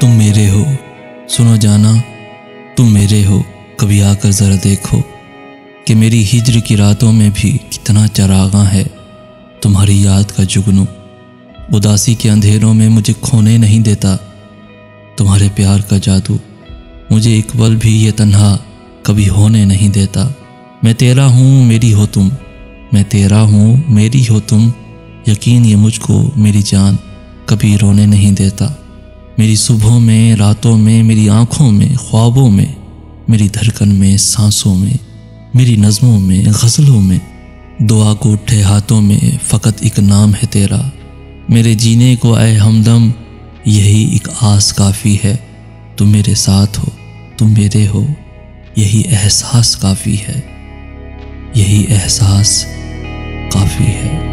तुम मेरे हो, सुनो जाना तुम मेरे हो। कभी आकर ज़रा देखो कि मेरी हिज्र की रातों में भी कितना चरागा है तुम्हारी याद का जुगनू। उदासी के अंधेरों में मुझे खोने नहीं देता तुम्हारे प्यार का जादू। मुझे एक पल भी ये तन्हा कभी होने नहीं देता। मैं तेरा हूँ मेरी हो तुम, मैं तेरा हूँ मेरी हो तुम। यकीन ये मुझको मेरी जान कभी रोने नहीं देता। मेरी सुबहों में, रातों में, मेरी आँखों में, ख्वाबों में, मेरी धड़कन में, सांसों में, मेरी नज़मों में, गज़लों में, दुआ को उठे हाथों में फ़कत एक नाम है तेरा। मेरे जीने को ऐ हमदम यही एक आस काफ़ी है। तुम मेरे साथ हो, तुम मेरे हो, यही एहसास काफ़ी है, यही एहसास काफ़ी है।